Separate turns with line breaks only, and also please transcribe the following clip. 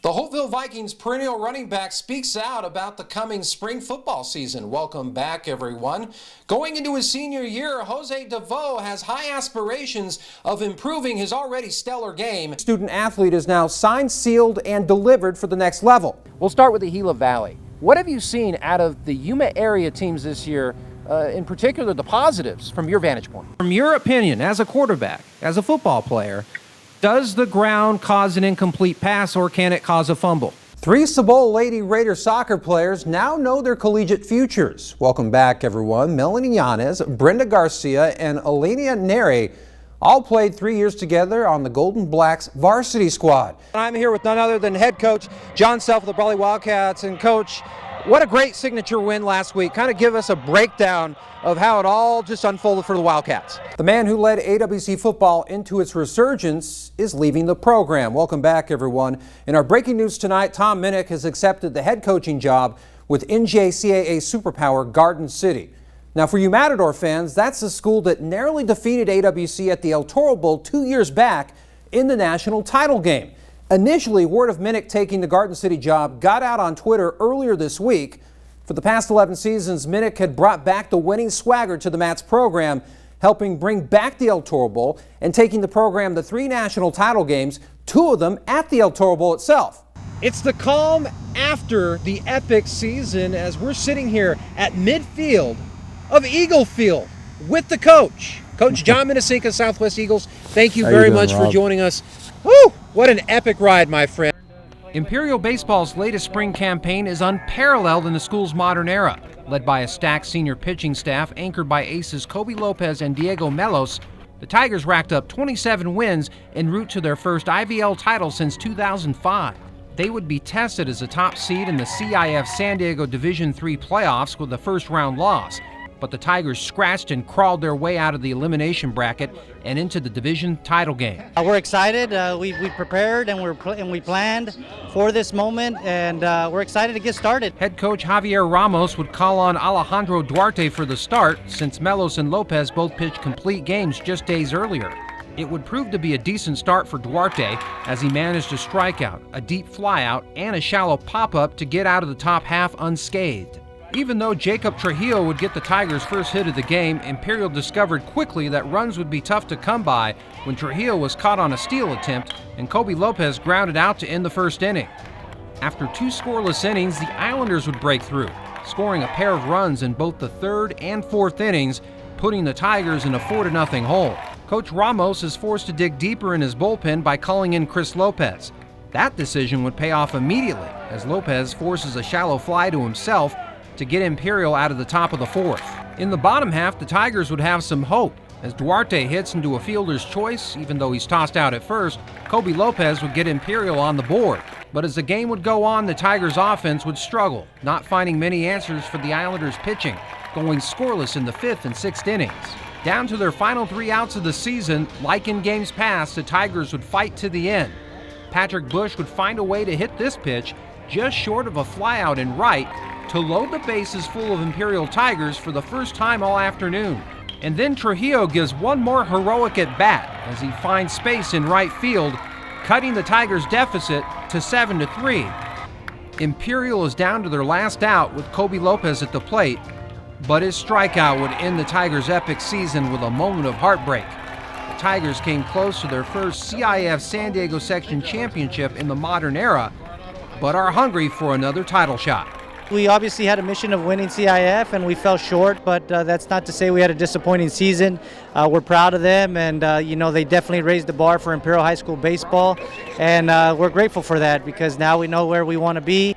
The Holtville Vikings perennial running back speaks out about the coming spring football season. Welcome back, everyone. Going into his senior year, Jose DeVoe has high aspirations of improving his already stellar game.
Student athlete is now signed, sealed, and delivered for the next level. We'll start with the Gila Valley. What have you seen out of the Yuma area teams this year, in particular the positives from your vantage point?
From your opinion, as a quarterback, as a football player, does the ground cause an incomplete pass or can it cause a fumble?
Three Cibola Lady Raider soccer players now know their collegiate futures. Welcome back, everyone. Melanie Yanez, Brenda Garcia, and Elenia Neri all played 3 years together on the Golden Blacks varsity squad. I'm here with none other than head coach John Self of the Brawley Wildcats. And coach, what a great signature win last week. Kind of give us a breakdown of how it all just unfolded for the Wildcats. The man who led AWC football into its resurgence is leaving the program. Welcome back, everyone. In our breaking news tonight, Tom Minnick has accepted the head coaching job with NJCAA superpower Garden City. Now, for you Matador fans, that's the school that narrowly defeated AWC at the El Toro Bowl 2 years back in the national title game. Initially, word of Minnick taking the Garden City job got out on Twitter earlier this week. For the past 11 seasons, Minnick had brought back the winning swagger to the Mats program, helping bring back the El Toro Bowl and taking the program to 3 national title games, 2 of them at the El Toro Bowl itself. It's the calm after the epic season as we're sitting here at midfield of Eagle Field with the coach, Coach John Minnesota, Southwest Eagles. Thank you very much for joining us. Woo! What an epic ride, my friend.
Imperial Baseball's latest spring campaign is unparalleled in the school's modern era. Led by a stacked senior pitching staff anchored by aces Kobe Lopez and Diego Melos, the Tigers racked up 27 wins en route to their first IVL title since 2005. They would be tested as a top seed in the CIF San Diego Division III playoffs with a first-round loss. But the Tigers scratched and crawled their way out of the elimination bracket and into the division title game.
We're excited. We prepared and we planned for this moment, and we're excited to get started.
Head coach Javier Ramos would call on Alejandro Duarte for the start since Melos and Lopez both pitched complete games just days earlier. It would prove to be a decent start for Duarte as he managed a strikeout, a deep flyout, and a shallow pop-up to get out of the top half unscathed. Even though Jacob Trujillo would get the Tigers' first hit of the game, Imperial discovered quickly that runs would be tough to come by when Trujillo was caught on a steal attempt and Kobe Lopez grounded out to end the first inning. After 2 scoreless innings, the Islanders would break through, scoring a pair of runs in both the 3rd and 4th innings, putting the Tigers in a 4-0 hole. Coach Ramos is forced to dig deeper in his bullpen by calling in Chris Lopez. That decision would pay off immediately as Lopez forces a shallow fly to himself to get Imperial out of the top of the 4th. In the bottom half, the Tigers would have some hope. As Duarte hits into a fielder's choice, even though he's tossed out at first, Kobe Lopez would get Imperial on the board. But as the game would go on, the Tigers' offense would struggle, not finding many answers for the Islanders' pitching, going scoreless in the 5th and 6th innings. Down to their final 3 outs of the season, like in games past, the Tigers would fight to the end. Patrick Bush would find a way to hit this pitch just short of a flyout in right to load the bases full of Imperial Tigers for the first time all afternoon. And then Trujillo gives one more heroic at bat as he finds space in right field, cutting the Tigers' deficit to 7-3. Imperial is down to their last out with Kobe Lopez at the plate, but his strikeout would end the Tigers' epic season with a moment of heartbreak. The Tigers came close to their first CIF San Diego Section Championship in the modern era, but are hungry for another title shot.
We obviously had a mission of winning CIF and we fell short, but that's not to say we had a disappointing season. We're proud of them, and they definitely raised the bar for Imperial High School baseball, and we're grateful for that because now we know where we want to be.